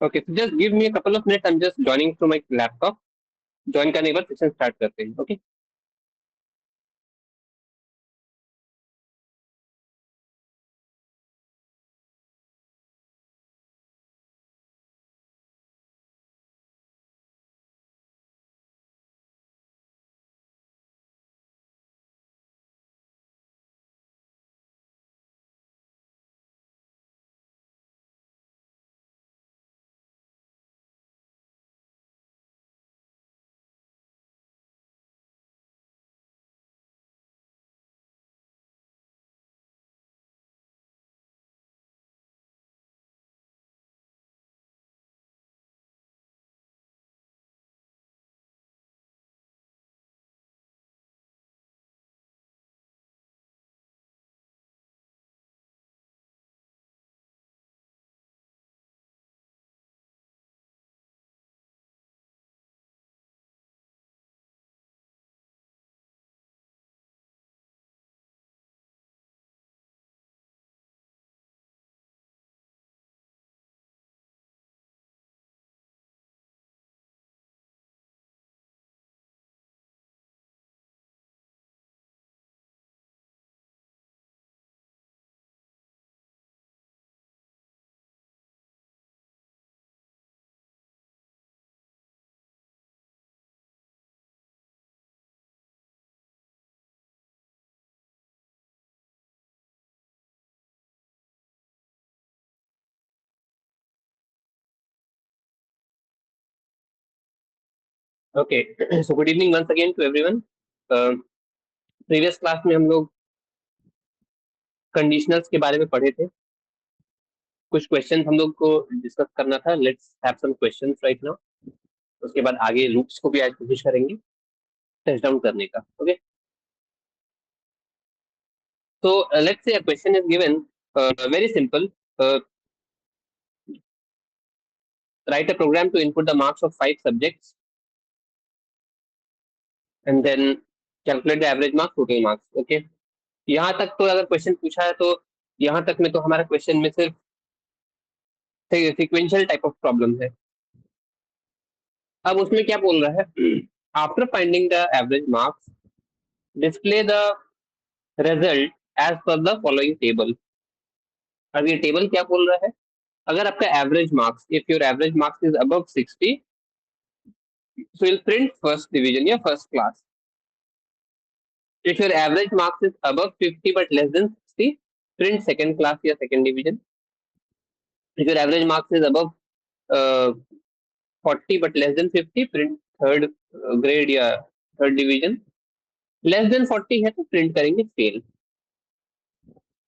Okay, so just give me a couple of minutes. I'm just joining through my laptop. Join करने के बाद session start करते हैं. Okay. Okay, so good evening once again to everyone. Previous class में हम लोग conditionals के बारे में पढ़े थे. कुछ क्वेश्चन हम लोग को डिस्कस करना था. Let's have some questions right now. उसके बाद आगे लूप्स को भी आज कोशिश करेंगे टेस्ट डाउन करने का. Okay, so let's say a question is given, very simple. uh, Write a program to input the marks of 5 subjects and then calculate the average marks, total marks. Okay, यहाँ तक तो अगर question पूछा है तो यहाँ तक में तो हमारा क्वेश्चन में सिर्फ सिक्वेंशियल टाइप ऑफ प्रॉब्लम है. अब उसमें क्या बोल रहा है? After finding the average marks, display the result as per the following table. अब ये टेबल क्या बोल रहा है? अगर आपका average marks, if your average marks is above 60, so you'll print first division या first class. If your average marks is above 50 but less than 60, print second class या second division. If your average marks is above 40 but less than 50, print third grade या third division. Less than 40 है तो print करेंगे fail.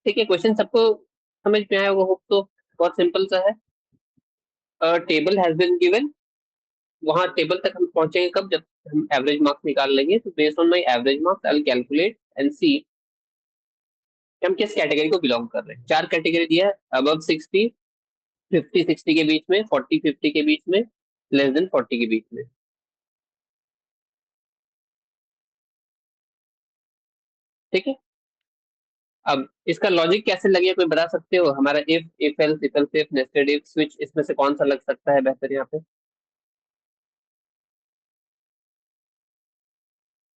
ठीक है, question सबको समझ में आया होगा होप तो. बहुत सिंपल सा है. Table has been given. वहां टेबल तक हम पहुंचेंगे कब? जब हम एवरेज मार्क्स निकाल लेंगे. तो based on my average marks I will calculate and see हम किस कैटेगरी को बिलोंग कर रहे हैं. 4 कैटेगरी दिया है: अबव 60, 50 60 के बीच में, 40 50 के बीच में, लेस देन 40 के बीच में. ठीक है. अब इसका लॉजिक कैसे लगे कोई बता सकते हो? हमारा if else, if nested if, switch, इसमें से कौन सा लग सकता है बेहतर यहाँ पे?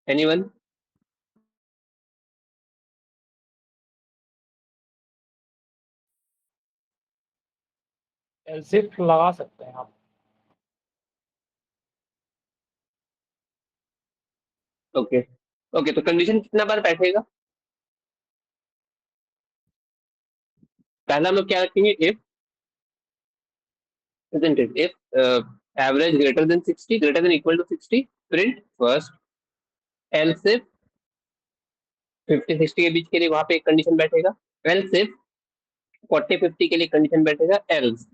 एनीवन? एलसिफ लगा सकते हैं आप. ओके. ओके, तो कंडीशन कितना बार बैठेगा? पहला हम लोग क्या रखेंगे? If, isn't it? If average greater than 60, greater than equal to 60, print first. else if 50 60 के बीच के लिए वहां पे एक कंडीशन बैठेगा. else if 40 50 के लिए कंडीशन बैठेगा. else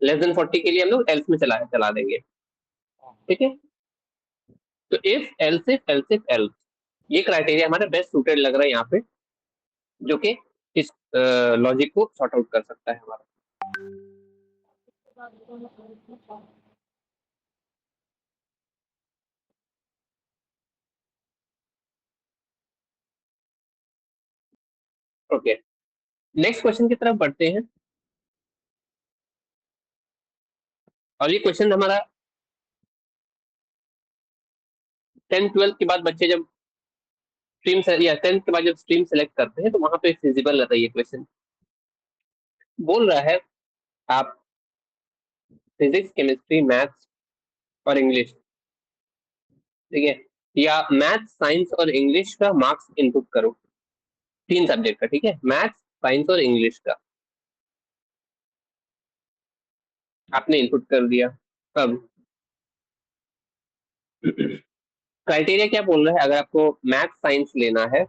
लेस देन 40 के लिए हम लोग else में चला चला देंगे. ठीक है. तो if else if else if else, ये क्राइटेरिया हमारा बेस्ट सूटेड लग रहा है यहाँ पे, जो कि इस लॉजिक को सॉर्ट आउट कर सकता है हमारा. ओके, नेक्स्ट क्वेश्चन की तरफ बढ़ते हैं. और ये क्वेश्चन हमारा 10th 12th के बाद बच्चे जब स्ट्रीम या 10th के बाद जब स्ट्रीम सेलेक्ट करते हैं तो वहां पे फिजिबल रहता है ये क्वेश्चन। बोल रहा है आप फिजिक्स, केमिस्ट्री, मैथ्स और इंग्लिश, ठीक है, या मैथ्स, साइंस और इंग्लिश का मार्क्स इनपुट करो। 3 सब्जेक्ट का, ठीक है, मैथ्स, साइंस और इंग्लिश का आपने इनपुट कर दिया। अब क्राइटेरिया क्या बोल रहा है, अगर आपको मैथ्स साइंस लेना है,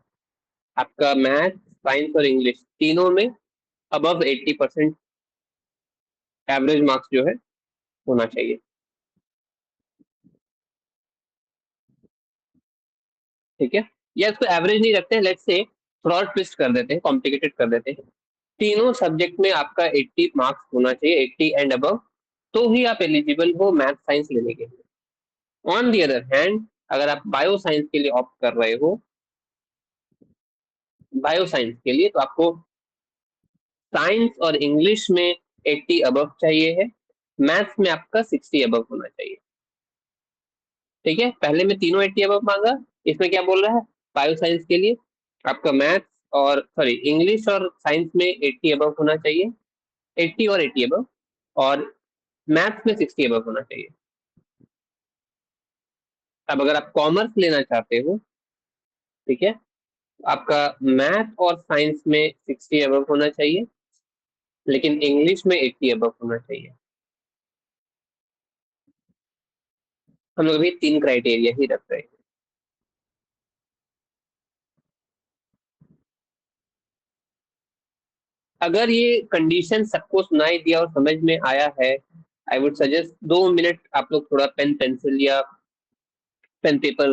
आपका मैथ्स साइंस और इंग्लिश तीनों में अबव 80% एवरेज मार्क्स जो है होना चाहिए। ठीक है, या इसको एवरेज नहीं रखते हैं, लेट्स से थोड़ा और ट्विस्ट कर देते हैं, कॉम्प्लिकेटेड कर देते हैं। तीनों सब्जेक्ट में आपका 80 मार्क्स होना चाहिए, 80 एंड अबव, तो ही आप एलिजिबल हो मैथ साइंस लेने के लिए। ऑन दी अदर हैंड, अगर आप बायो साइंस के लिए ऑप्ट कर रहे हो, बायो साइंस के लिए, तो आपको साइंस और इंग्लिश में 80 अबव चाहिए है, मैथ्स में आपका 60 अबव होना चाहिए। ठीक है, पहले में तीनों 80 अबव मांगा, इसमें क्या बोल रहा है, बायो साइंस के लिए आपका मैथ्स और सॉरी इंग्लिश और साइंस में 80 अबव होना चाहिए, 80 और 80 अबव, और मैथ्स में 60 अबव होना चाहिए। अब अगर आप कॉमर्स लेना चाहते हो, ठीक है, आपका मैथ और साइंस में 60 अबव होना चाहिए, लेकिन इंग्लिश में 80 अबव होना चाहिए। हम लोग अभी 3 क्राइटेरिया ही रख रहे हैं। अगर ये कंडीशन सबको सुनाई दिया और समझ में आया है, आई वुड सजेस्ट 2 मिनट आप लोग थोड़ा पेन पेंसिल या पेन पेपर,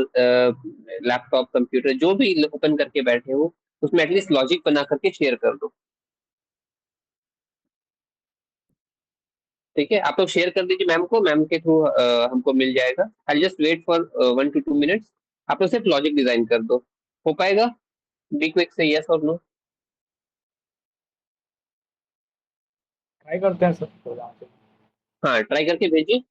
लैपटॉप, कंप्यूटर जो भी ओपन करके बैठे हो, उसमें एटलीस्ट लॉजिक बना करके शेयर कर दो। ठीक है, आप लोग शेयर कर दीजिए मैम को, मैम के थ्रू हमको मिल जाएगा। I just wait for 1 to 2 minutes. आप लोग सिर्फ लॉजिक डिजाइन कर दो, हो पाएगा? बी क्विक से यस और नो। ट्राई करते हैं सर तो यहाँ से। हाँ, ट्राई करके भेजिए।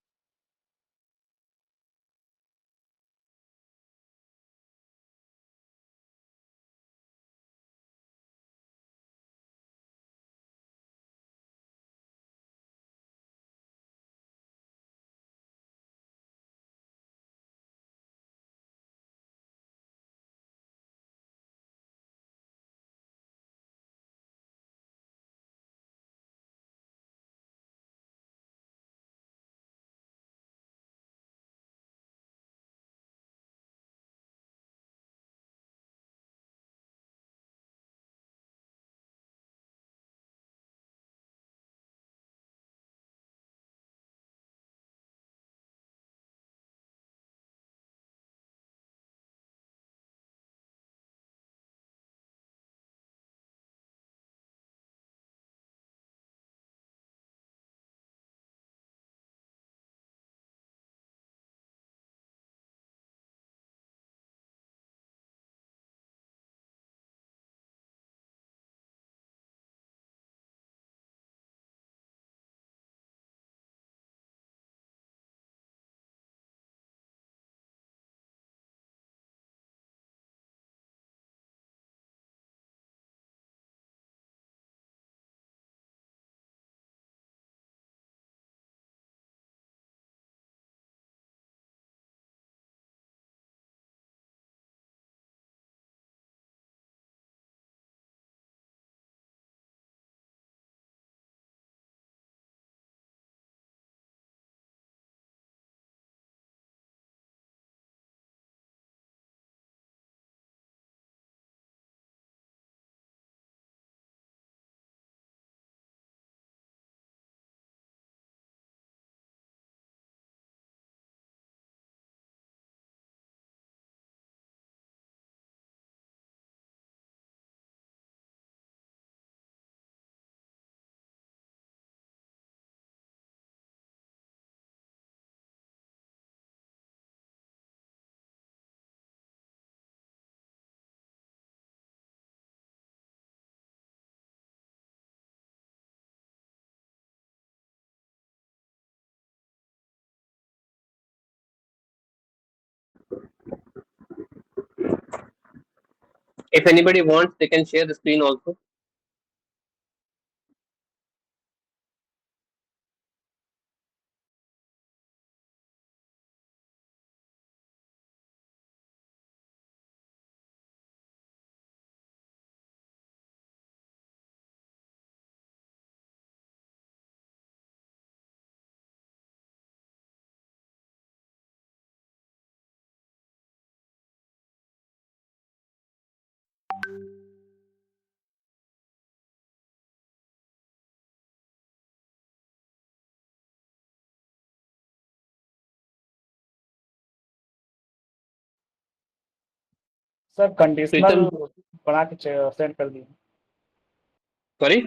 If anybody wants, they can share the screen also. Sir conditional Pritam, बना के सेंड कर दिए। सॉरी।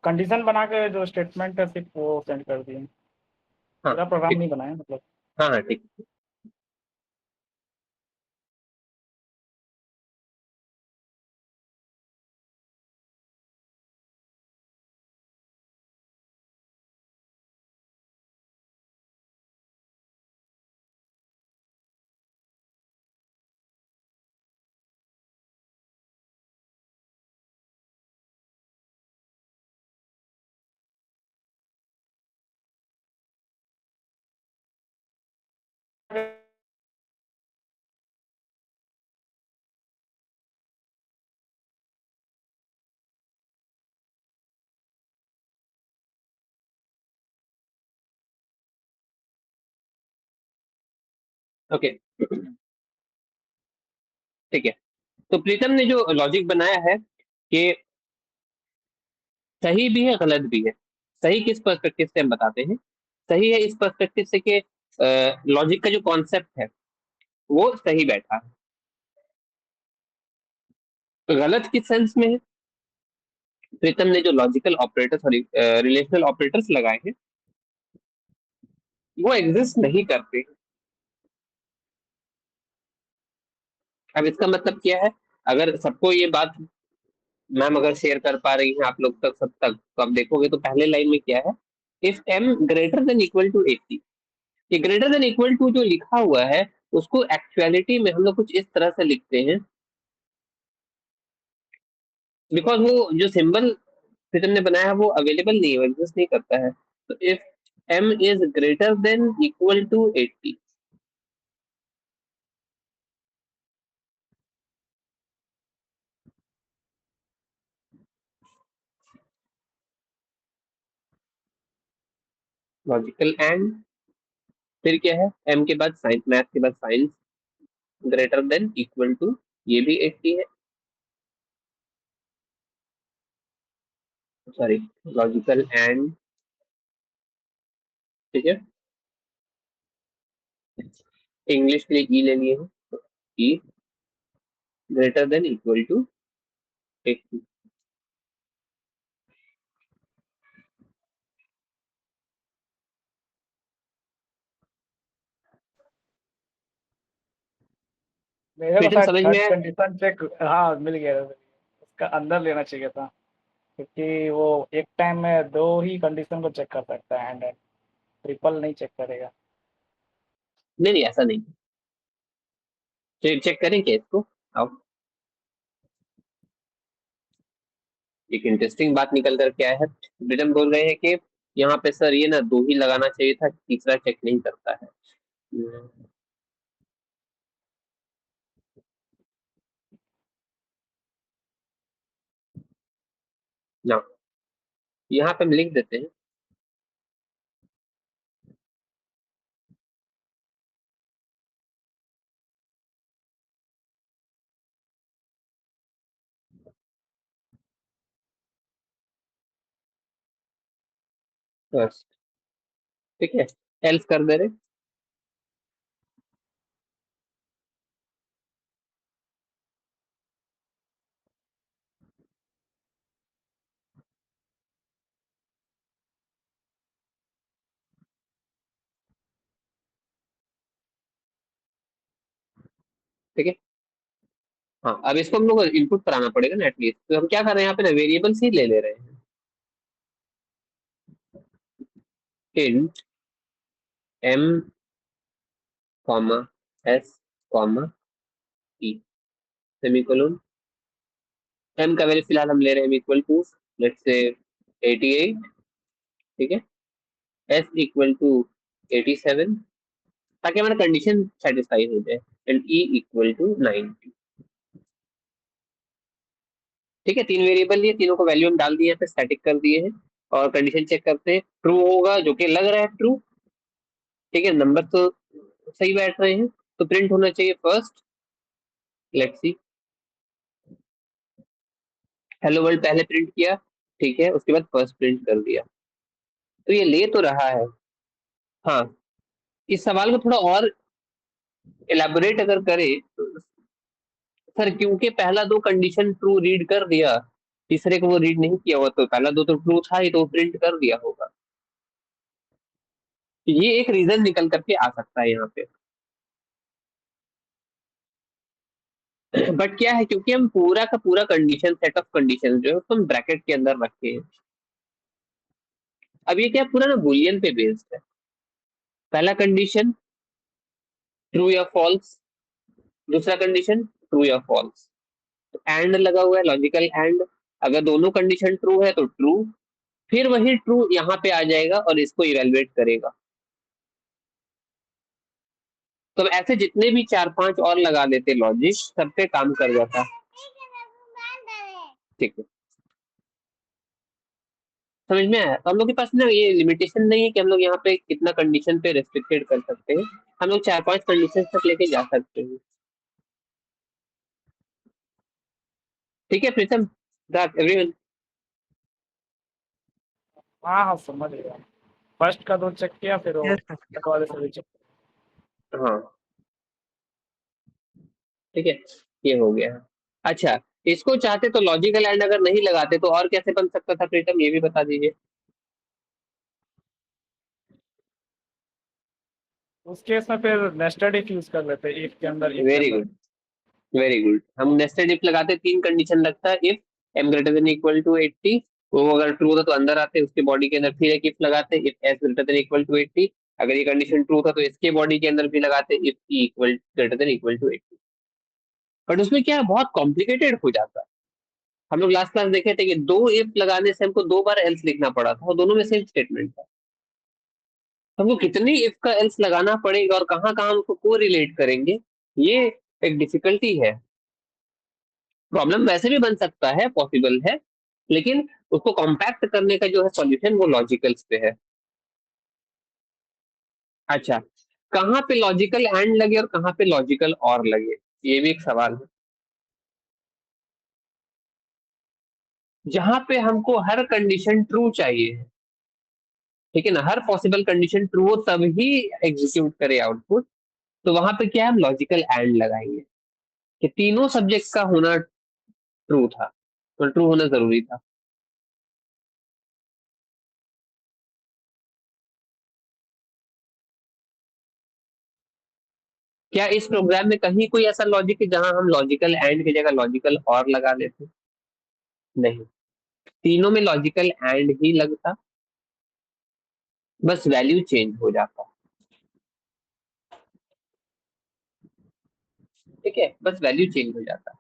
कंडीशन बना के जो स्टेटमेंट है सिर्फ वो सेंड कर दिए। हाँ पूरा प्रोग्राम ठीक। नहीं बनाया मतलब। हाँ हाँ ठीक। ओके ठीक है। तो प्रीतम ने जो लॉजिक बनाया है कि सही भी है गलत भी है। सही किस पर्सपेक्टिव से हम बताते हैं? सही है इस पर्सपेक्टिव से कि लॉजिक का जो कॉन्सेप्ट है वो सही बैठा है। गलत किस सेंस में है? प्रीतम ने जो लॉजिकल ऑपरेटर्स और रिलेशनल ऑपरेटर्स लगाए हैं वो एग्जिस्ट नहीं करते। अब इसका मतलब क्या है? अगर सबको ये बात मैम अगर शेयर कर पा रही हैं आप लोग तक सब तक, तो आप देखोगे तो पहले लाइन में क्या है? If m greater than equal to 80। ये ग्रेटर देन इक्वल टू जो लिखा हुआ है उसको एक्चुअलिटी में हम लोग कुछ इस तरह से लिखते हैं, बिकॉज वो जो सिंबल प्रीतम ने बनाया है वो अवेलेबल नहीं है, एग्जिस्ट नहीं करता है। तो if m is greater than equal to 80, logical and, फिर क्या है? m के बाद साइन, मैथ के बाद science, greater than equal to, ये भी 80 है। सॉरी, लॉजिकल एंड, ठीक है। इंग्लिश के लिए ई ले लिए हैं, ई ग्रेटर देन इक्वल टू 80। मेरे को प्रीतम शायद समझ में थर्ड आया? कंडीशन चेक, हाँ मिल गया। उसका अंदर लेना चाहिए था, क्योंकि वो एक टाइम में दो ही कंडीशन को चेक कर सकता है, एंड ट्रिपल नहीं चेक करेगा। नहीं नहीं ऐसा नहीं। चेक चेक करें क्या इसको? आओ, एक इंटरेस्टिंग बात निकल कर क्या है, प्रीतम बोल रहे हैं कि यहाँ पे सर ये ना दो ही लगाना चाहिए था, तीसरा चेक नहीं करता है। ना, यहाँ पे हम लिख देते हैं फर्स्ट, ठीक है। एल्स कर दे रहे, ठीक है। हाँ अब इसको हम लोग इनपुट कराना पड़ेगा ना एटलीस्ट, तो हम क्या कर रहे हैं यहाँ पे ना, वेरिएबल्स ही ले ले रहे हैं। Int m comma s comma e, semicolon, M का वैल्यू फिलहाल हम ले रहे हैं इक्वल टू लेट्स से 88, ठीक है। एस इक्वल टू 87, ताकि हमारा कंडीशन सेटिस्फाई हो जाए, एंड ई इक्वल टू 90। ठीक है, तीन वेरिएबल लिए, तीनों को वैल्यू हम डाल दिए पे स्टैटिक कर दिए हैं, और कंडीशन चेक करते हैं, ट्रू होगा जो कि लग रहा है ट्रू। ठीक है, नंबर तो सही बैठ रहे हैं, तो प्रिंट होना चाहिए first. Let's see, hello world पहले प्रिंट किया, ठीक है, उसके बाद फर्स्ट प्रिंट कर दिया, तो ये ले तो रहा है। हाँ, इस सवाल को थोड़ा और इलेबोरेट अगर करें तो, सर क्योंकि पहला दो कंडीशन ट्रू रीड कर दिया, तीसरे को वो रीड नहीं किया हुआ, तो पहला दो तो ट्रू था ही, तो वो प्रिंट कर दिया होगा। ये एक रीजन निकल करके आ सकता है यहाँ पे। बट क्या है, क्योंकि हम पूरा का पूरा कंडीशन सेट ऑफ कंडीशन जो है उसको हम ब्रैकेट के अंदर रखे हैं। अब ये क्या पूरा ना बुलियन पे बेस्ड है। पहला कंडीशन ट्रू या फॉल्स, दूसरा कंडीशन ट्रू या फॉल्स, एंड लगा हुआ है, लॉजिकल एंड। अगर दोनों कंडीशन ट्रू है तो ट्रू, फिर वही ट्रू यहाँ पे आ जाएगा और इसको इवेलुएट करेगा। तो ऐसे जितने भी चार पांच और लगा देते लॉजिक, सब पे काम कर जाता। ठीक है, समझ में आया। तो हम लोग के पास ना ये लिमिटेशन नहीं है कि हम लोग यहाँ पे कितना कंडीशन पे रेस्ट्रिक्टेड कर सकते हैं, हम लोग चार पांच कंडीशन तक लेके जा सकते हैं। ठीक है प्रीतम, एवरीवन। हाँ हाँ समझ गया। फर्स्ट का दो चेक किया, फिर वो सेकंड वाले से भी चेक। हाँ ठीक है, ये हो गया। अच्छा, इसको चाहते तो लॉजिकल एंड अगर नहीं लगाते तो और कैसे बन सकता था प्रीतम, ये भी बता दीजिए। उस केस में फिर नेस्टेड इफ यूज कर लेते, इफ के अंदर इफ के वेरी अंदर। Good, very good. हम नेस्टेड इफ लगाते, तीन कंडीशन लगता है, if M greater than equal to 80, वो अगर ट्रू होता तो अंदर आते, उसके बॉडी के अंदर फिर एक इफ लगाते, if S greater than equal to 80, अगर ये कंडीशन ट्रू था तो इसके बॉडी के अंदर भी लगाते, if E equal greater than equal to 80। But उसमें क्या है, बहुत कॉम्प्लिकेटेड हो जाता है। हम लोग लास्ट क्लास देखे थे कि दो इफ लगाने से हमको दो बार एल्स लिखना पड़ा था, और दोनों में सेम स्टेटमेंट था। तो हमको कितनी इफ का एल्स लगाना पड़ेगा और कहाँ कहाँ हम उसको को रिलेट करेंगे, ये एक डिफिकल्टी है। प्रॉब्लम वैसे भी बन सकता है, पॉसिबल है, लेकिन उसको कॉम्पैक्ट करने का जो है सॉल्यूशन वो लॉजिकल्स पे है। अच्छा, कहाँ पे लॉजिकल एंड लगे और कहाँ पे लॉजिकल और लगे, ये भी एक सवाल है। जहां पे हमको हर कंडीशन ट्रू चाहिए, ठीक है ना, हर पॉसिबल कंडीशन ट्रू हो तभी एग्जीक्यूट करे आउटपुट, तो वहां पे क्या है, हम लॉजिकल एंड लगाएंगे कि तीनों सब्जेक्ट का होना ट्रू था, तो ट्रू होना जरूरी था। क्या इस प्रोग्राम में कहीं कोई ऐसा लॉजिक है जहां हम लॉजिकल एंड की जगह लॉजिकल और लगा लेते? नहीं, तीनों में लॉजिकल एंड ही लगता, बस वैल्यू चेंज हो जाता। ठीक है, बस वैल्यू चेंज हो जाता।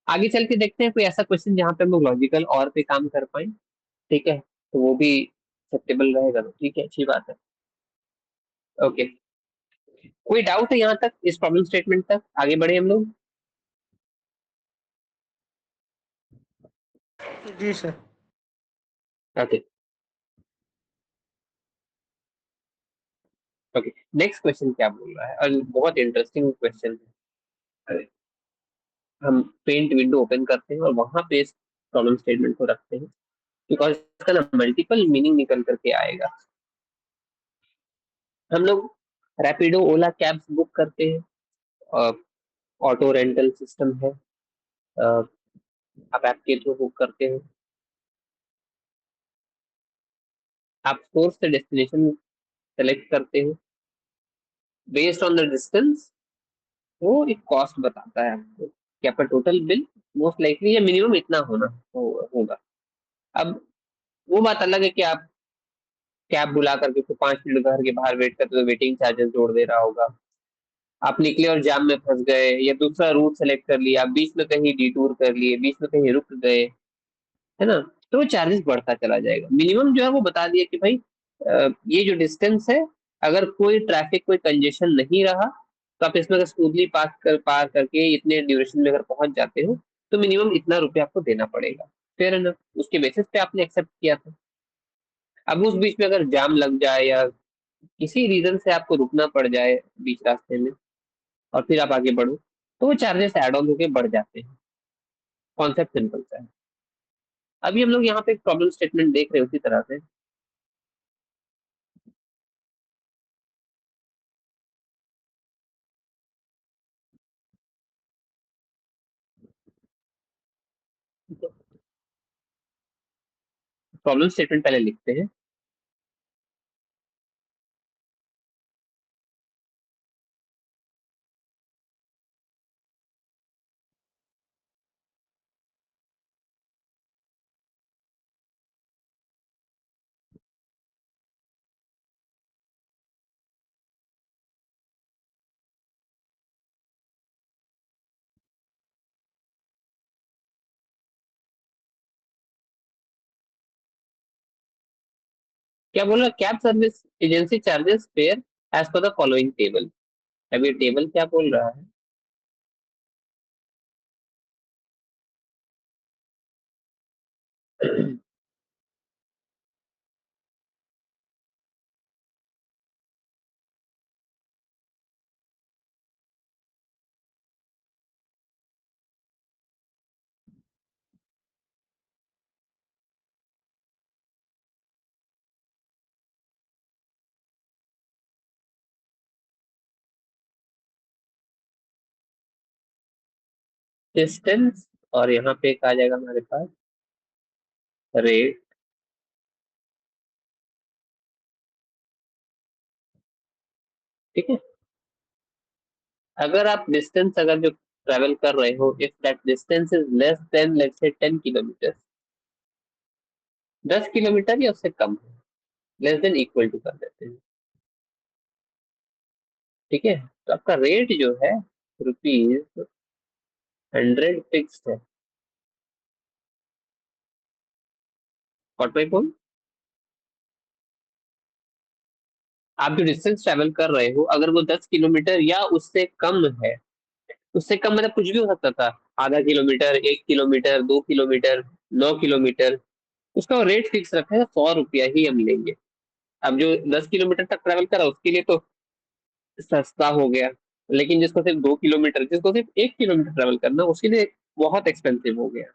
आगे चल के देखते हैं कोई ऐसा क्वेश्चन जहां पे हम लोग लॉजिकल और पे काम कर पाए। ठीक है, तो वो भी एक्सेप्टेबल रहेगा, तो ठीक है, अच्छी बात है। ओके, कोई डाउट है यहाँ तक, इस प्रॉब्लम स्टेटमेंट तक आगे बढ़े हम लोग? जी sir. Okay, okay, next question क्या बोल रहा है, और बहुत इंटरेस्टिंग क्वेश्चन है। अरे, हम पेंट विंडो ओपन करते हैं और वहां पे इस प्रॉब्लम स्टेटमेंट को रखते हैं, बिकॉज इसका ना मल्टीपल मीनिंग निकल करके आएगा। हम लोग रैपिडो ओला कैब्स बुक करते हैं, ऑटो रेंटल सिस्टम है, अ, आप ऐप के थ्रू बुक करते हो, आप सोर्स से डेस्टिनेशन सेलेक्ट करते हो, बेस्ड ऑन द डिस्टेंस वो एक कॉस्ट बताता है आपको कि आपका टोटल बिल मोस्ट लाइकली या मिनिमम इतना होगा। अब वो बात अलग है कि आप कैब बुला करके उसको 5 मिनट घर के बाहर वेट करते तो वेटिंग चार्जेस जोड़ दे रहा होगा, आप निकले और जाम में फंस गए, या दूसरा रूट सेलेक्ट कर लिया, आप बीच में कहीं डिटूर कर लिए, बीच में कहीं रुक गए, है ना, तो वो चार्जेस बढ़ता चला जाएगा। मिनिमम जो है वो बता दिया कि भाई ये जो डिस्टेंस है, अगर कोई ट्रैफिक, कोई कंजेशन नहीं रहा, तो आप इसमें अगर स्मूथली पार करके इतने ड्यूरेशन में अगर पहुंच जाते हो, तो मिनिमम इतना रुपया आपको देना पड़ेगा। फेयर है ना, उसके बेसिस पे आपने एक्सेप्ट किया था। अब उस बीच में अगर जाम लग जाए या किसी रीजन से आपको रुकना पड़ जाए बीच रास्ते में, और फिर आप आगे बढ़ो, तो वो चार्जेस एड ऑन होके बढ़ जाते हैं। कॉन्सेप्ट सिंपल सा है। अभी हम लोग यहाँ पे एक प्रॉब्लम स्टेटमेंट देख रहे हैं उसी तरह से। प्रॉब्लम स्टेटमेंट पहले लिखते हैं। क्या बोल रहा है, cab service agency charges fare as per the following table. अब ये टेबल क्या बोल रहा है? डिस्टेंस, और यहाँ पे एक आ जाएगा हमारे पास रेट। ठीक है, अगर आप डिस्टेंस अगर जो ट्रेवल कर रहे हो, if that distance is less then let's say 10 kilometre, 10 kilometre या उससे कम है, लेस देन इक्वल टू कर देते हैं। ठीक है, तो आपका रेट जो है ₹100 फिक्स्ड है। व्हाट माई पॉइंट, आप जो डिस्टेंस ट्रेवल कर रहे हो, अगर वो 10 किलोमीटर या उससे कम है, उससे कम मतलब कुछ भी हो सकता था, आधा किलोमीटर, 1 किलोमीटर, 2 किलोमीटर, 9 किलोमीटर, उसका रेट फिक्स रखा है, 100 रुपया ही हम लेंगे। अब जो 10 किलोमीटर तक ट्रेवल करा उसके लिए तो सस्ता हो गया, लेकिन जिसको सिर्फ 2 किलोमीटर, जिसको सिर्फ 1 किलोमीटर ट्रेवल करना, उसके लिए बहुत एक्सपेंसिव हो गया।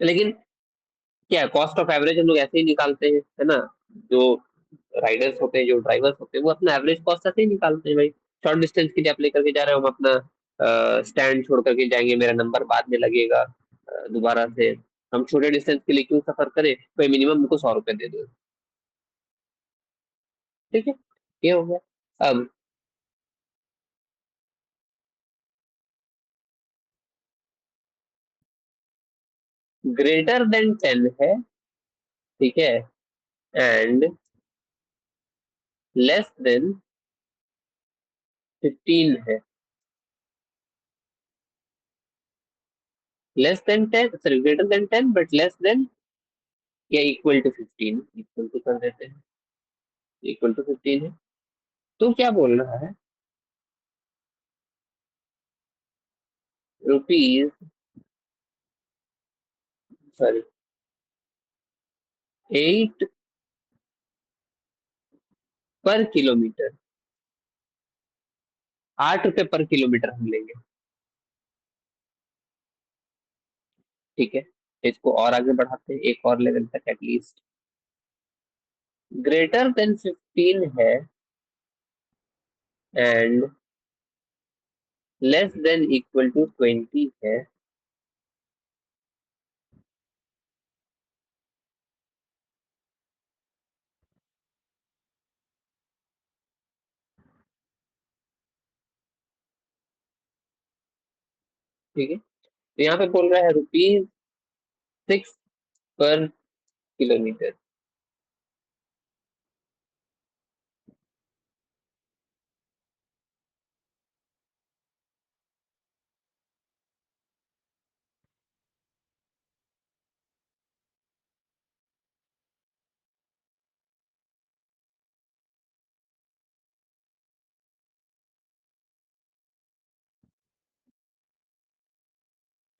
लेकिन क्या कॉस्ट ऑफ एवरेज हम लोग ऐसे ही निकालते हैं, है ना। जो राइडर्स होते हैं, जो ड्राइवर्स होते हैं, वो अपना एवरेज कॉस्ट ऐसे ही निकालते हैं भाई। शॉर्ट डिस्टेंस के लिए आप लेकर के जा रहे हो, हम अपना स्टैंड छोड़ करके जाएंगे, मेरा नंबर बाद में लगेगा दोबारा से। हम छोटे डिस्टेंस के लिए क्यों सफर करें, तो मिनिमम हमको 100 रुपये दे दो। ठीक है, ये हो गया। अब ग्रेटर देन 10 है, ठीक है, एंड लेस देन 15 है। Less than 10, sorry greater than 10 but less than या इक्वल टू 15, इक्वल टू कर देते हैं, इक्वल टू 15 है। तो क्या बोल रहा है, रुपीज, सॉरी 8 पर किलोमीटर, 8 रुपए पर किलोमीटर हम लेंगे। ठीक है, इसको और आगे बढ़ाते हैं एक और लेवल तक एटलीस्ट। ग्रेटर देन 15 है and less than equal to 20 है। ठीक है, तो यहाँ पे बोल रहा है ₹6 पर किलोमीटर।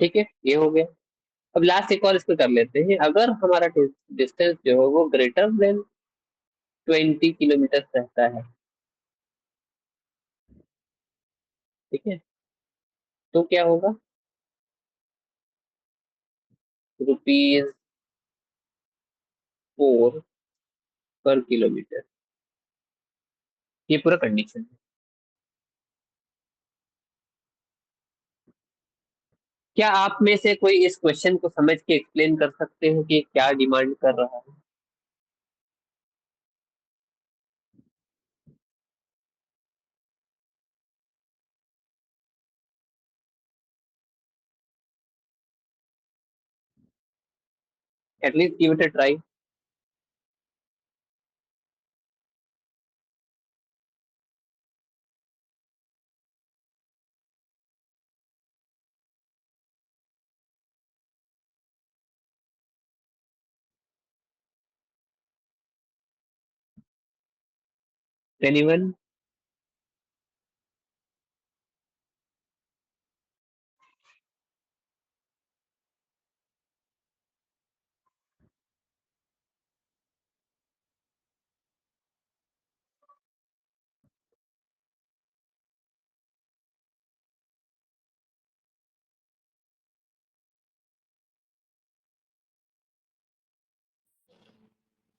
ठीक है, ये हो गया। अब लास्ट एक और इसको कर लेते हैं। अगर हमारा डिस्टेंस जो है वो ग्रेटर देन 20 किलोमीटर रहता है, ठीक है, तो क्या होगा? ₹4 पर किलोमीटर, ये पूरा कंडीशन है। क्या आप में से कोई इस क्वेश्चन को समझ के एक्सप्लेन कर सकते हो कि क्या डिमांड कर रहा है? At least give it a try. Anyone?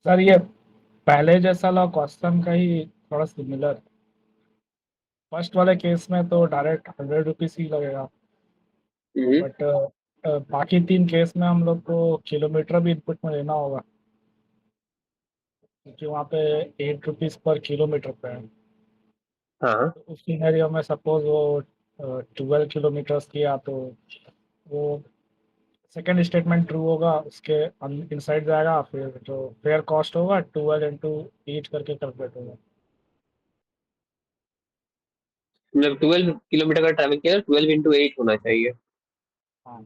Sir ये पहले जैसा ला क्वेश्चन का ही थोड़ा सिमिलर। फर्स्ट वाले केस में तो डायरेक्ट 100 रुपीज ही लगेगा, बट बाकी 3 केस में हम लोग को किलोमीटर भी इनपुट में लेना होगा, क्योंकि वहाँ पे 8 रुपीज पर किलोमीटर पे है। हाँ, तो उस सिनेरियो में सपोज वो 12 किलोमीटर्स किया, तो वो सेकेंड स्टेटमेंट ट्रू होगा, उसके इनसाइड जाएगा, फिर जो फेयर कॉस्ट होगा 12 into 8 करके कैलकुलेट होगा। मतलब 12 किलोमीटर का ट्रैवल किया, 12 into 8 होना चाहिए। हाँ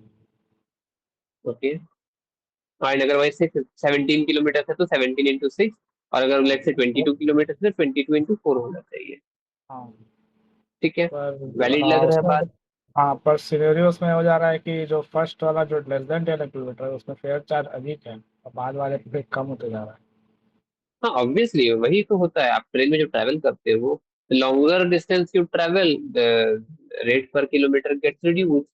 ओके। एंड अगर वैसे 17 किलोमीटर है तो 17 into 6, और अगर हाँ लेट से 22 किलोमीटर है तो 22 into 4 होना चाहिए। हाँ। ठीक है, पर वैलिड हाँ लग रहा है उसमें, बात। हाँ पर सिनेरियोस में हो जा रहा है कि जो फर्स्ट वाला जो लेस देन 10 किलोमीटर है उसमें फेयर चार्ज अधिक है, और बाद वाले पे कम होते जा रहा है। हाँ, ऑब्वियसली वही तो होता है। आप ट्रेन में जो ट्रैवल करते हो, longer distance you travel, rate पर किलोमीटर गेट्स रिड्यूस।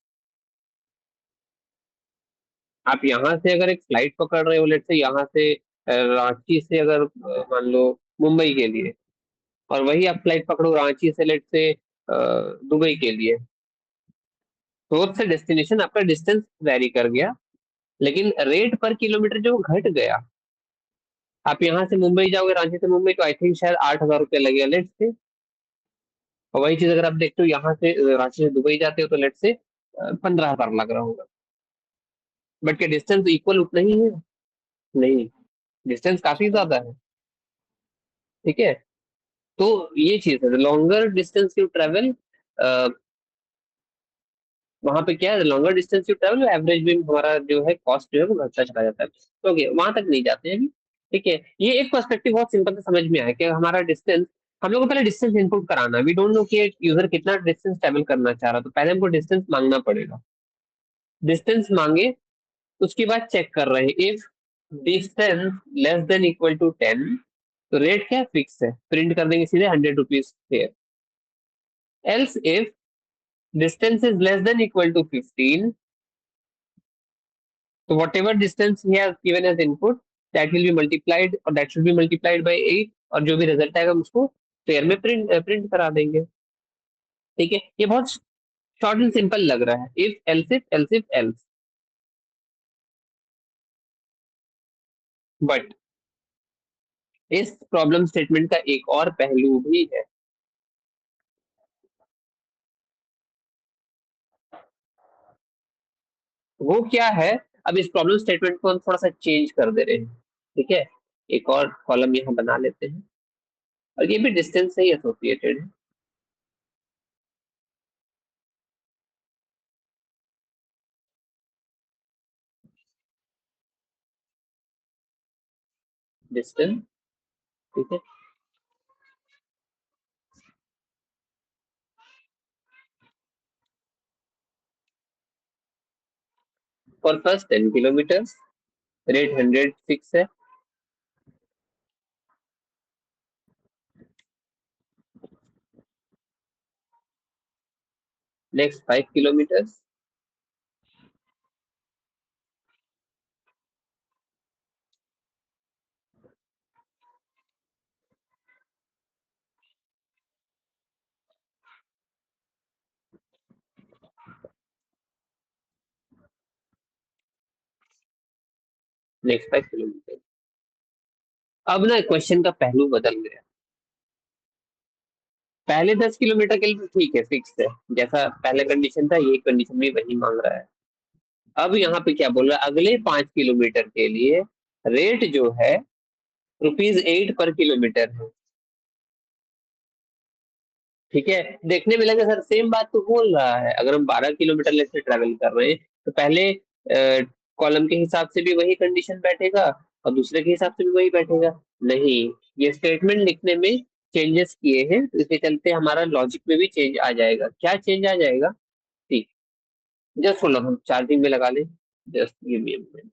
आप यहाँ से अगर एक फ्लाइट पकड़ रहे हो, लेट से यहाँ से रांची से, अगर मान लो मुंबई के लिए, और वही आप फ्लाइट पकड़ो रांची से लेट से दुबई के लिए, सोर्स से डेस्टिनेशन आपका डिस्टेंस वेरी कर गया, लेकिन रेट पर किलोमीटर जो घट गया। आप यहाँ से मुंबई जाओगे, रांची से मुंबई, तो आई थिंक शायद ₹8,000 लगेगा लेट से। और वही चीज अगर आप देखते हो यहाँ से रांची से दुबई जाते हो, तो लेट से 15,000 लग रहा होगा। बट क्या डिस्टेंस इक्वल उतना ही है? नहीं, डिस्टेंस काफी ज्यादा है। ठीक है, तो ये चीज है, लॉन्गर डिस्टेंस यू ट्रेवल, वहां पे क्या है, longer distance you travel average में हमारा जो है कॉस्ट जो है वो घटता चला जाता है। तो ओके, वहां तक नहीं जाते हैं अभी। ठीक है, ये एक पर्सपेक्टिव बहुत सिंपल से समझ में आया कि हमारा डिस्टेंस, हम लोग को पहले डिस्टेंस इनपुट कराना, वी डोंट नो कि यूजर कितना डिस्टेंस ट्रेवल करना चाह रहा, तो पहले हमको डिस्टेंस मांगना पड़ेगा। डिस्टेंस मांगे, उसके बाद चेक कर रहे हैं, if distance less than equal to 10, तो रेट क्या फिक्स है, प्रिंट कर देंगे सीधे ₹100 fare. Else if distance is less than equal to 15, so whatever distance he has given as input, that will be multiplied, or that should be multiplied by 8, और जो भी result आएगा हम उसको पेयर में प्रिंट करा देंगे। ठीक है, ये बहुत शॉर्ट एंड सिंपल लग रहा है, if else if else if else. But इस प्रॉब्लम स्टेटमेंट का एक और पहलू भी है। वो क्या है? अब इस प्रॉब्लम स्टेटमेंट को हम थोड़ा सा चेंज कर दे रहे हैं। ठीक है, एक और कॉलम यहाँ बना लेते हैं, और ये भी डिस्टेंस से ही एसोसिएटेड है। डिस्टेंस, ठीक है, for first 10 kilometre rate 100 fix है। Next 5 kilometre next 5 kilometre. अब ना क्वेश्चन का पहलू बदल गया। पहले 10 किलोमीटर के लिए तो ठीक है, फिक्स है, जैसा पहले कंडीशन था ये कंडीशन भी वही मांग रहा है। अब यहाँ पे क्या बोल रहा है, अगले 5 किलोमीटर के लिए रेट जो है ₹8 पर किलोमीटर है। ठीक है, देखने में लगा सर सेम बात तो बोल रहा है, अगर हम 12 किलोमीटर लेट से ट्रेवल कर रहे हैं तो पहले कॉलम के हिसाब से भी वही कंडीशन बैठेगा और दूसरे के हिसाब से भी वही बैठेगा। नहीं, ये स्टेटमेंट लिखने में चेंजेस किए हैं तो इसके चलते हमारा लॉजिक में भी चेंज आ जाएगा। क्या चेंज आ जाएगा? ठीक, जस्ट फॉलो, हम चार्जिंग में लगा लें, just give me a minute.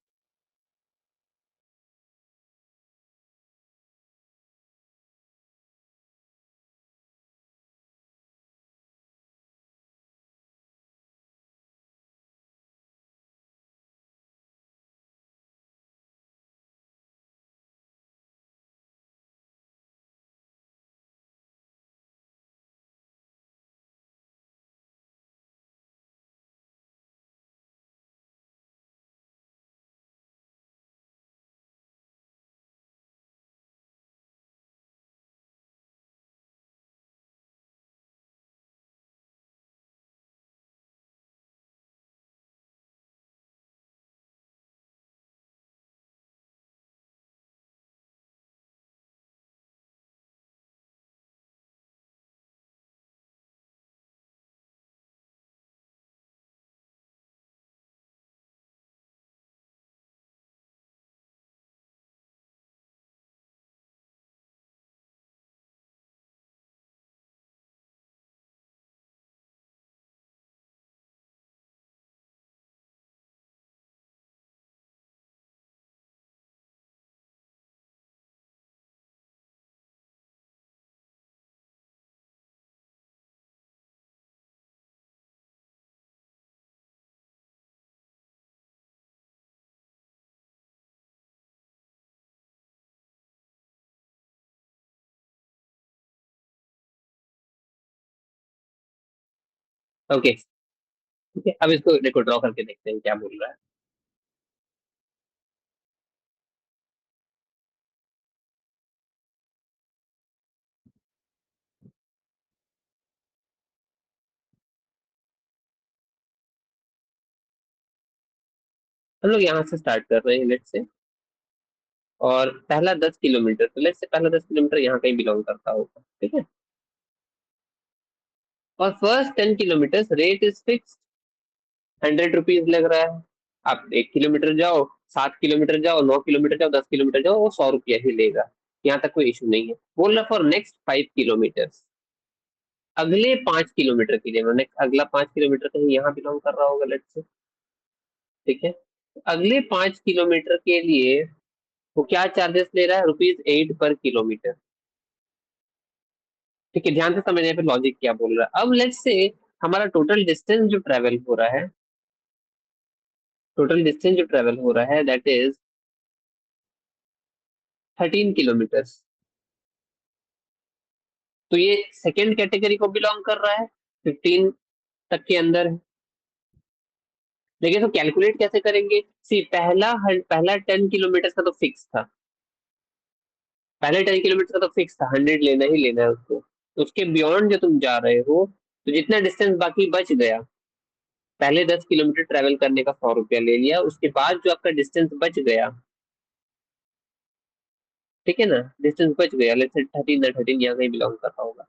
Okay, ठीक है, अब इसको देखो ड्रॉ करके देखते हैं क्या बोल रहा है। हम लोग यहाँ से स्टार्ट कर रहे हैं लेट से, और पहला 10 किलोमीटर, तो लेट से पहला 10 किलोमीटर यहाँ कहीं बिलोंग करता होगा, ठीक है। और first 10 kilometre rate is fix, ₹100 लग रहा है। आप 1 किलोमीटर जाओ, 7 किलोमीटर जाओ, 9 किलोमीटर जाओ, 10 किलोमीटर जाओ, वो ₹100 ही लेगा। यहाँ तक कोई इशू नहीं है। बोल रहा फॉर नेक्स्ट 5 किलोमीटर, अगले 5 किलोमीटर के लिए, मैंने अगला 5 किलोमीटर कहीं यहाँ बिलोंग कर रहा होगा लेट से, ठीक है। अगले 5 किलोमीटर के लिए वो क्या चार्जेस ले रहा है, ₹8 पर किलोमीटर। ठीक है, ध्यान से समझने पे लॉजिक क्या बोल रहा है। अब लेट्स से हमारा टोटल डिस्टेंस जो ट्रेवल हो रहा है, टोटल डिस्टेंस जो ट्रेवल हो रहा है दैट इज 13 किलोमीटर। तो ये सेकेंड कैटेगरी को बिलोंग कर रहा है, 15 तक के अंदर है। देखिए तो कैलकुलेट कैसे करेंगे, सी पहला 10 किलोमीटर का तो फिक्स था, पहले 10 किलोमीटर का तो फिक्स था, 100 लेना ही लेना है उसको। तो उसके बियॉन्ड जो तुम जा रहे हो, तो जितना डिस्टेंस बाकी बच गया, पहले 10 किलोमीटर ट्रेवल करने का ₹100 ले लिया, उसके बाद जो आपका डिस्टेंस बच गया, ठीक है ना, डिस्टेंस बच गया, लेट्स से 13 यहाँ कहीं बिलोंग कर रहा होगा।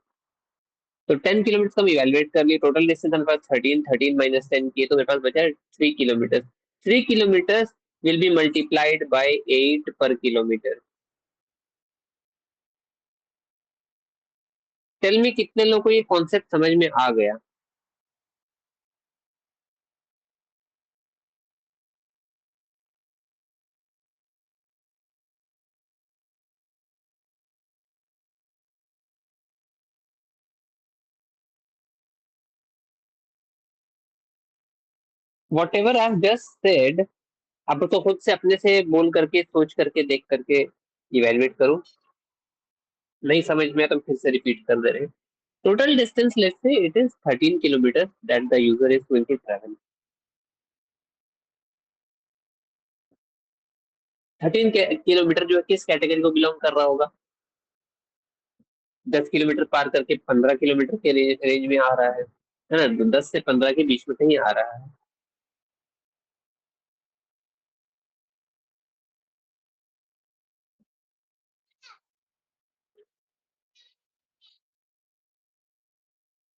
तो 10 किलोमीटर का हम इवेलुएट कर लिए, टोटल डिस्टेंस हमारे पास 13 किए, तो मेरे पास बचा है 3 kilometre. 3 kilometre will be multiplied by 8 पर किलोमीटर। टेल मी कितने लोगों को ये कॉन्सेप्ट समझ में आ गया? whatever I've just said, अब तो खुद से अपने से बोल करके सोच करके देख करके इवेलुएट करो। नहीं समझ में आया तो फिर से रिपीट कर दे रहे हैं। Total distance let's say it is 13 kilometre that the user is going to travel. 13 kilometre जो है किस कैटेगरी को बिलोंग कर रहा होगा? 10 किलोमीटर पार करके 15 किलोमीटर के रेंज में आ रहा है ना? 10 से 15 के बीच में कहीं आ रहा है।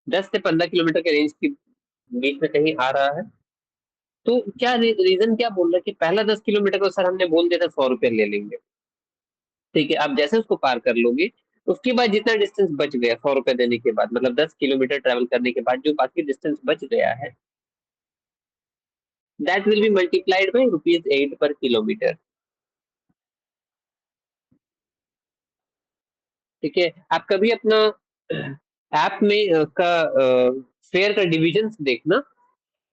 दस से 15 किलोमीटर के रेंज के बीच में कहीं आ रहा है। तो क्या रीजन क्या बोल रहा है कि पहला 10 किलोमीटर को सर हमने बोल दिया था 100 रुपये ले लेंगे। ठीक है, आप जैसे उसको पार कर लोगे उसके बाद जितना डिस्टेंस बच गया 100 रुपये देने के बाद, मतलब 10 किलोमीटर ट्रेवल करने के बाद जो बाकी डिस्टेंस बच गया है, that will be multiplied by ₹8 पर किलोमीटर। ठीक है, आप कभी अपना ऐप में का फेयर का डिविजन देखना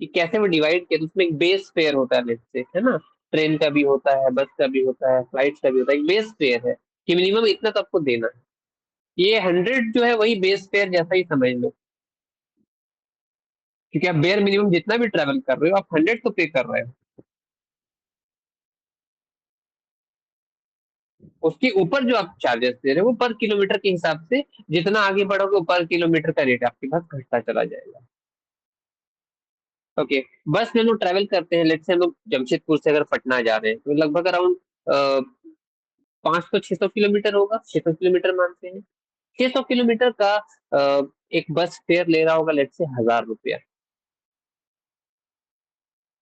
कि कैसे वो डिवाइड किया, तो उसमें एक बेस फेयर होता है, लेट्स से, है ना? ट्रेन का भी होता है, बस का भी होता है, फ्लाइट का भी होता है, एक बेस फेयर है कि मिनिमम इतना तो आपको देना है। ये 100 जो है वही बेस फेयर जैसा ही समझ लो, क्योंकि आप बेयर मिनिमम जितना भी ट्रेवल कर रहे हो आप 100 तो पे कर रहे हो। उसके ऊपर जो आप चार्जेस दे रहे हो वो पर किलोमीटर के हिसाब से, जितना आगे बढ़ोगे पर किलोमीटर का रेट आपके पास घटता चला जाएगा। ओके, बस में हम लोग ट्रैवल करते हैं, लेट्स से हम लोग जमशेदपुर से अगर पटना जा रहे हैं तो लगभग अराउंड 500-600 किलोमीटर होगा, 600 किलोमीटर मानते हैं। 600 किलोमीटर का एक बस फेयर ले रहा होगा लेट्स से 1000 रुपया।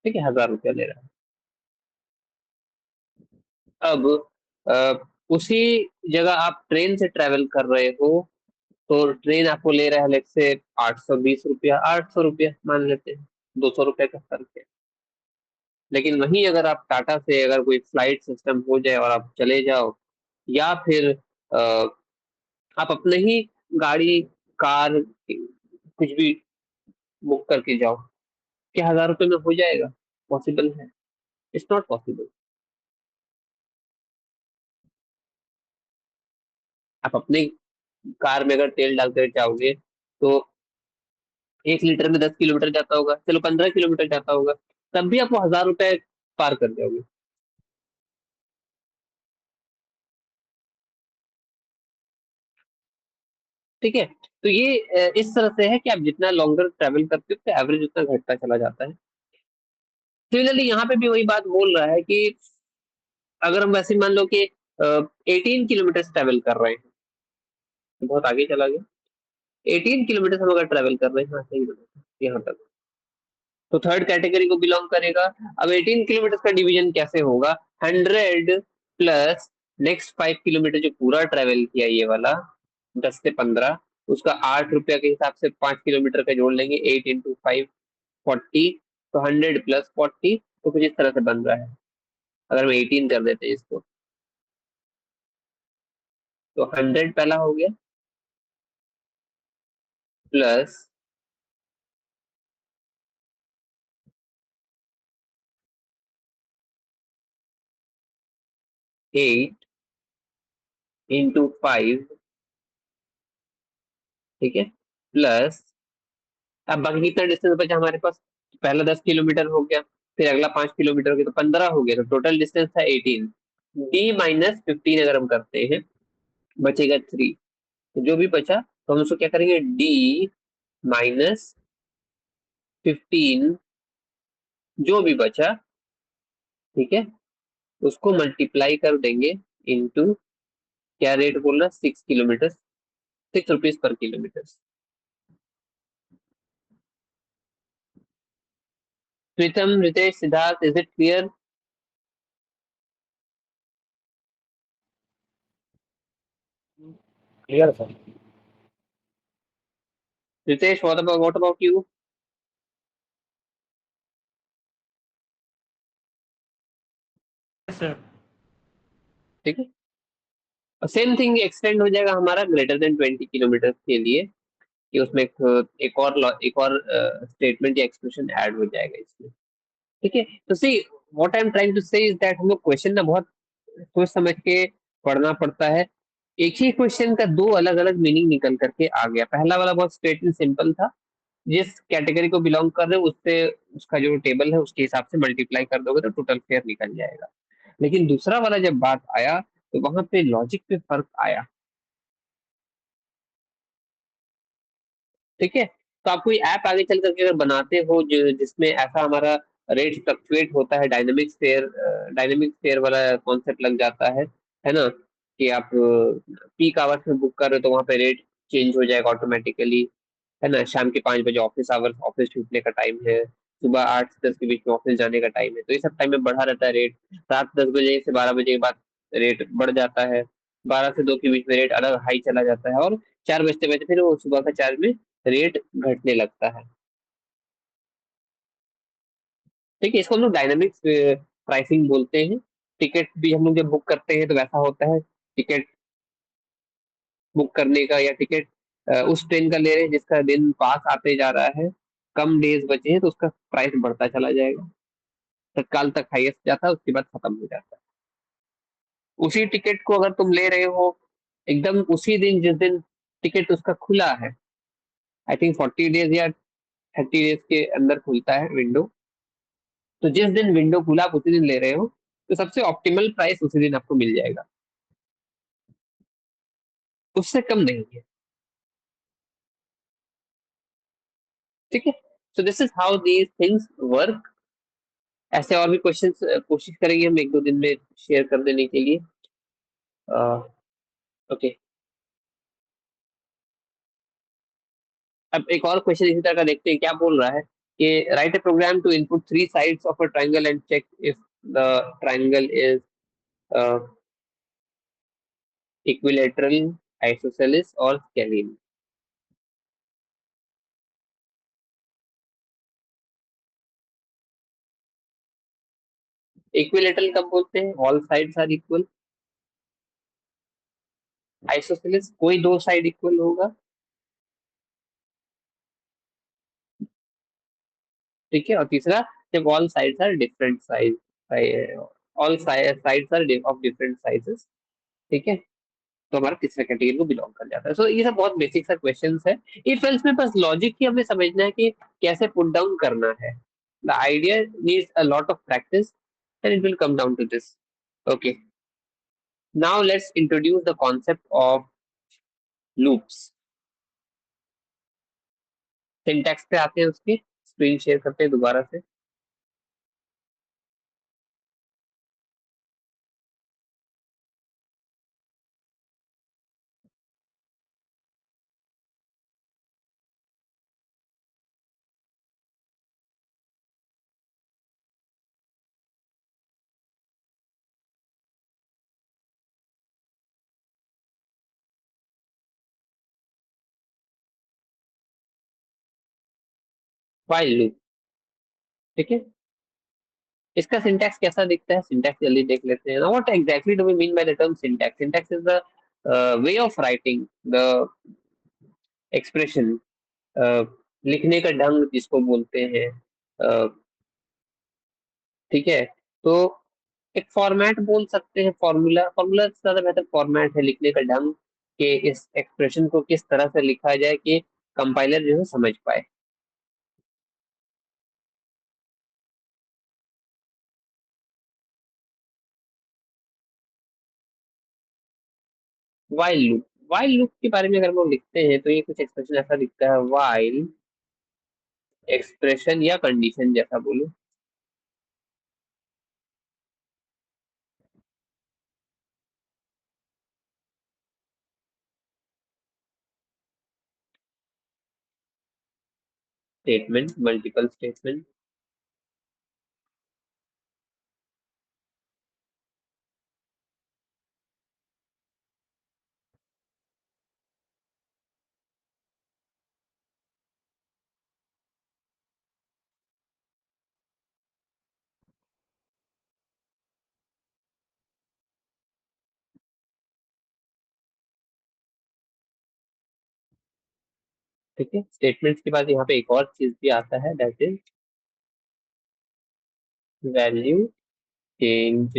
ठीक है, 1000 रुपया ले रहा है। अब उसी जगह आप ट्रेन से ट्रेवल कर रहे हो तो ट्रेन आपको ले रहा है लेट्स से 820 रुपया, 800 रुपया मान लेते हैं, 200 रुपये का फर्क है। लेकिन वहीं अगर आप टाटा से अगर कोई फ्लाइट सिस्टम हो जाए और आप चले जाओ, या फिर आप अपने ही गाड़ी, कार, कुछ भी बुक करके जाओ, क्या 1000 रुपये में हो जाएगा? पॉसिबल है? It's not possible. आप अपने कार में अगर तेल डालकर जाओगे तो 1 लीटर में 10 किलोमीटर जाता होगा, चलो 15 किलोमीटर जाता होगा, तब भी आपको 1000 रुपये पार कर जाओगे। ठीक है, तो ये इस तरह से है कि आप जितना लॉन्गर ट्रेवल करते हो तो एवरेज उतना घटता चला जाता है। सिमिलरली यहाँ पे भी वही बात बोल रहा है कि अगर हम वैसे मान लो कि 18 किलोमीटर ट्रेवल कर रहे हैं, तो बहुत आगे चला गया। 18 किलोमीटर हम अगर ट्रेवल कर रहे हैं यहाँ से यहाँ तक, तो थर्ड कैटेगरी को बिलोंग करेगा। अब 18 किलोमीटर का डिवीजन कैसे होगा? 100 प्लस नेक्स्ट 5 किलोमीटर जो पूरा ट्रेवल किया ये वाला 10 से 15, उसका 8 रुपया के हिसाब से 5 किलोमीटर का जोड़ लेंगे, 8 × 5 40, तो 100 + 40, तो कुछ इस तरह से बन रहा है। अगर हम 18 कर देते हैं इसको, तो 100 पहला हो गया, प्लस 8 × 5, ठीक है, प्लस अब बाकी कितना डिस्टेंस बचा हमारे पास? पहला 10 किलोमीटर हो गया, फिर अगला 5 किलोमीटर हो गया, तो 15 हो गया, तो टोटल डिस्टेंस था 18। D-15 अगर हम करते हैं, बचेगा 3। तो जो भी बचा तो हम उसको क्या करेंगे? D-15, जो भी बचा, ठीक है, उसको मल्टीप्लाई कर देंगे इंटू, क्या रेट बोल रहा है? 6 kilometre, 6 rupees per kilometre. Pritam, Ritesh, Siddharth, is it clear? Clear sir. Ritesh, what about you? Sir ठीक है, सेम थिंग एक्सटेंड हो जाएगा हमारा ग्रेटर देन 20 किलोमीटर के लिए, कि उसमें एक और स्टेटमेंट या एक्सप्रेशन ऐड हो जाएगा इसमें। ठीक है। तो see what I am trying to say is that हम लोग क्वेश्चन ना बहुत सोच समझ के पढ़ना पड़ता है। एक ही क्वेश्चन का दो अलग अलग मीनिंग निकल करके आ गया। पहला वाला बहुत स्ट्रेट एंड सिंपल था, जिस कैटेगरी को बिलोंग कर रहे हो उससे उसका जो टेबल है उसके हिसाब से मल्टीप्लाई कर दोगे तो टोटल फेयर निकल जाएगा। लेकिन दूसरा वाला जब बात आया तो वहां पे लॉजिक पे फर्क आया। ठीक है। तो आप कोई ऐप आगे चल करके अगर बनाते हो जो जिसमें ऐसा हमारा रेट फ्लक्चुएट होता है, डायनेमिक फेयर वाला कॉन्सेप्ट लग जाता है ना, कि आप पीक आवर्स में बुक कर रहे हो तो वहां पे रेट चेंज हो जाएगा ऑटोमेटिकली, है ना। शाम के 5 बजे ऑफिस आवर्स, ऑफिस छूटने का टाइम है, सुबह 8 से 10 के बीच में ऑफिस जाने का टाइम है, तो ये सब टाइम में बढ़ा रहता है रेट। रात 10 बजे से 12 बजे के बाद रेट बढ़ जाता है, 12 से 2 के बीच में रेट अलग हाई चला जाता है, और 4 बजते बजते फिर वो सुबह का चार्ज में रेट घटने लगता है। ठीक है, इसको हम लोग डायनामिक्स प्राइसिंग बोलते हैं। टिकट भी हम लोग जब बुक करते हैं तो वैसा होता है, टिकट बुक करने का, या टिकट उस ट्रेन का ले रहे हैं जिसका दिन पास आते जा रहा है, कम डेज बचे हैं तो उसका प्राइस बढ़ता चला जाएगा, तत्काल तक हाईएस्ट जाता है, उसके बाद खत्म हो जाता है। उसी टिकट को अगर तुम ले रहे हो एकदम उसी दिन जिस दिन टिकट उसका खुला है, आई थिंक 40 डेज या 30 डेज के अंदर खुलता है विंडो, तो जिस दिन विंडो खुला आप उसी दिन ले रहे हो तो सबसे ऑप्टिमल प्राइस उसी दिन आपको मिल जाएगा, उससे कम नहीं है। ठीक है। So this is how these things work. ऐसे और भी क्वेश्चंस कोशिश करेंगे हम 1-2 दिन में शेयर कर देने के लिए। ओके। अब एक और क्वेश्चन इसी तरह का देखते हैं क्या बोल रहा है, कि write a program to input 3 sides of a triangle and check if the triangle is equilateral, isosceles और स्केलिन। इक्विलेटरल कब बोलते हैं? All sides are equal. Isosceles कोई दो साइड इक्वल होगा। ठीक है। और तीसरा, जब all sides are different size, all sides are of different sizes. ठीक है। तो हमारा तीसरा कैटेगरी को बिलोंग कर जाता है। सो ये सब बहुत बेसिक सा क्वेश्चन है। इफ एल्स में बस लॉजिक ही हमें समझना है कि कैसे पुट डाउन करना है। The idea needs a lot of practice and it will come down to this. Okay, now let's introduce the concept of loops. Syntax पे आते हैं, उसकी स्क्रीन शेयर करते हैं दोबारा से। While loop. ठीक है। इसका सिंटैक्स कैसा दिखता है? सिंटैक्स जल्दी देख लेते हैं। What exactly do we mean by the term syntax? Syntax is the way of writing the expression, लिखने का ढंग जिसको बोलते हैं। अ, ठीक है। तो एक फॉर्मेट बोल सकते हैं, फॉर्मूला, फॉर्मूला से ज्यादा बेहतर फॉर्मेट है लिखने का ढंग, कि इस एक्सप्रेशन को किस तरह से लिखा जाए कि कंपाइलर जो है समझ पाए। वाइल लूप, वाइल लूप के बारे में अगर हम लोग लिखते हैं तो ये कुछ एक्सप्रेशन ऐसा दिखता है, वाइल एक्सप्रेशन या कंडीशन जैसा बोलो। Statement, multiple statement. ठीक है। स्टेटमेंट्स के बाद यहाँ पे एक और चीज भी आता है, दैट इज वैल्यू चेंज,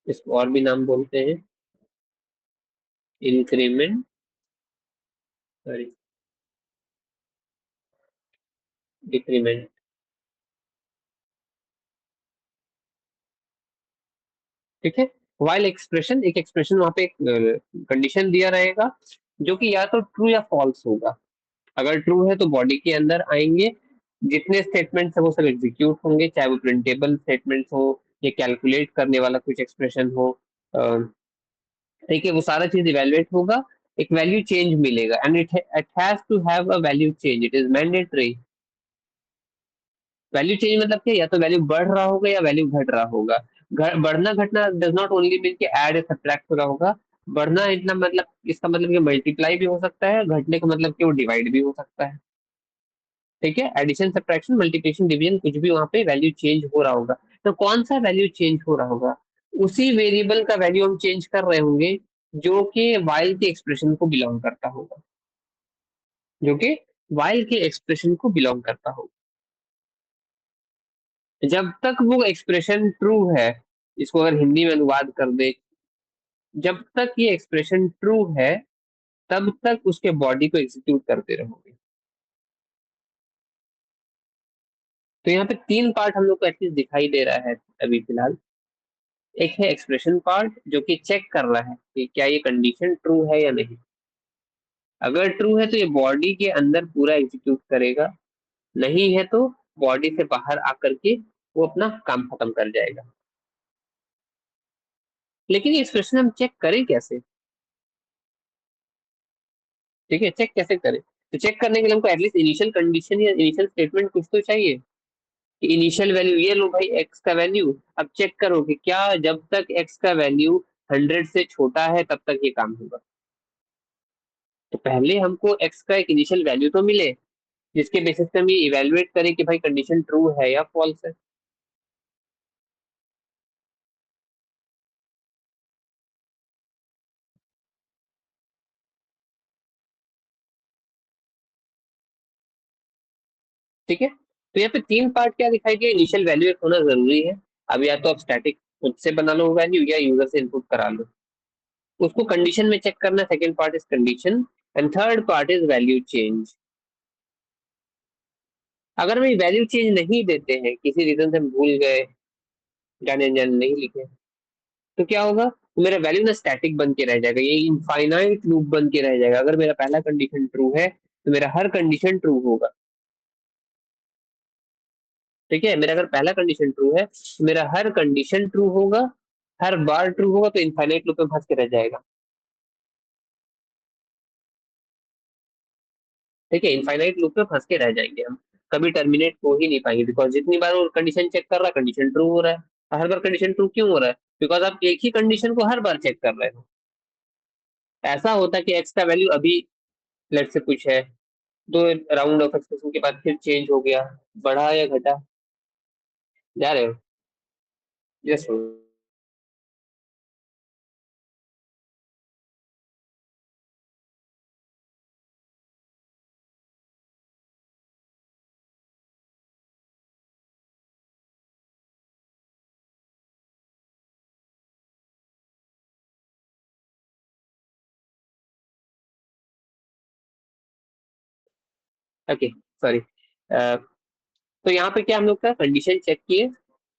इसको और भी नाम बोलते हैं, इंक्रीमेंट, सॉरी डिक्रीमेंट। ठीक है, वाइल एक्सप्रेशन, एक एक्सप्रेशन वहां पे एक कंडीशन दिया रहेगा जो कि या तो ट्रू या फॉल्स होगा। अगर ट्रू है तो बॉडी के अंदर आएंगे, जितने स्टेटमेंट्स है वो सब एग्जीक्यूट होंगे, चाहे वो प्रिंटेबल स्टेटमेंट्स हो या कैलकुलेट करने वाला कुछ एक्सप्रेशन हो। ठीक है, वो सारा चीज इवेलुएट होगा, एक वैल्यू चेंज मिलेगा, and it has to have a value change, it is mandatory. Value change मतलब क्या, या तो वैल्यू बढ़ रहा होगा या वैल्यू घट रहा होगा। बढ़ना घटना डज नॉट ओनली मीन कि ऐड या सब्ट्रैक्ट हो रहा होगा। बढ़ना इतना मतलब, इसका मतलब कि मल्टीप्लाई भी हो सकता है, घटने का मतलब कि वो डिवाइड भी हो सकता है। ठीक है, एडिशन सब्ट्रैक्शन मल्टीप्लिकेशन डिवीजन कुछ भी वहां पे वैल्यू चेंज हो रहा होगा। तो कौन सा वैल्यू चेंज हो रहा होगा, उसी वेरिएबल का वैल्यू हम चेंज कर रहे होंगे जो कि वाइल के एक्सप्रेशन को बिलोंग करता होगा, जो कि वाइल के एक्सप्रेशन को बिलोंग करता होगा। जब तक वो एक्सप्रेशन ट्रू है, इसको अगर हिंदी में अनुवाद कर दे, जब तक ये एक्सप्रेशन ट्रू है तब तक उसके बॉडी को एग्जीक्यूट करते रहोगे। तो यहाँ पे तीन पार्ट हम लोग को एटलीस्ट दिखाई दे रहा है अभी फिलहाल। एक है एक्सप्रेशन पार्ट जो कि चेक कर रहा है कि क्या ये कंडीशन ट्रू है या नहीं। अगर ट्रू है तो ये बॉडी के अंदर पूरा एग्जीक्यूट करेगा, नहीं है तो बॉडी से बाहर आकर के वो अपना काम खत्म कर जाएगा। लेकिन ये एक्सप्रेशन हम चेक करें कैसे? ठीक है, चेक कैसे करें? तो चेक करने के लिए हमको एटलीस्ट इनिशियल कंडीशन या इनिशियल स्टेटमेंट कुछ तो चाहिए, कि इनिशियल वैल्यू ये लो भाई एक्स का वैल्यू, अब चेक करो कि क्या जब तक एक्स का वैल्यू 100 से छोटा है तब तक ये काम होगा। तो पहले हमको एक्स का एक इनिशियल वैल्यू तो मिले, जिसके बेसिस पे हम ये इवेलुएट करें कि भाई कंडीशन ट्रू है या फॉल्स है। ठीक है, तो यहाँ पे तीन पार्ट क्या दिखाई दिया, इनिशियल वैल्यू एक होना जरूरी है। अब या तो आप स्टैटिक खुद से बना लो वैल्यू या यूजर से इनपुट करा लो, उसको कंडीशन में चेक करना। Second part is condition, and third part is value change. अगर हम वैल्यू चेंज नहीं देते हैं, किसी रीजन से हम भूल गए, जाने अनजाने नहीं लिखे, तो क्या होगा, तो मेरा वैल्यू ना स्टैटिक बन के रह जाएगा, ये इनफाइनाइट लूप बन के रह जाएगा। अगर मेरा पहला कंडीशन ट्रू है तो मेरा हर कंडीशन ट्रू होगा। ठीक है, मेरा अगर पहला कंडीशन ट्रू है तो मेरा हर कंडीशन ट्रू होगा, हर बार ट्रू होगा, तो इनफाइनाइट लूप में फंस के रह जाएगा। ठीक है, इनफाइनाइट लूप में फंस के रह जाएंगे हम, कभी टर्मिनेट हो ही नहीं पाएंगे, बिकॉज जितनी बार वो कंडीशन चेक कर रहा है कंडीशन ट्रू हो रहा है। हर बार कंडीशन ट्रू क्यों हो रहा है? बिकॉज आप एक ही कंडीशन को हर बार चेक कर रहे हो। ऐसा होता है कि एक्स का वैल्यू अभी लेट से कुछ है, दो राउंड ऑफ एक्सप्रेशन के बाद फिर चेंज हो गया, बढ़ा या घटा, जा रहे हो? यस। Okay, sorry. तो यहाँ पे क्या हम लोग का कंडीशन चेक किए,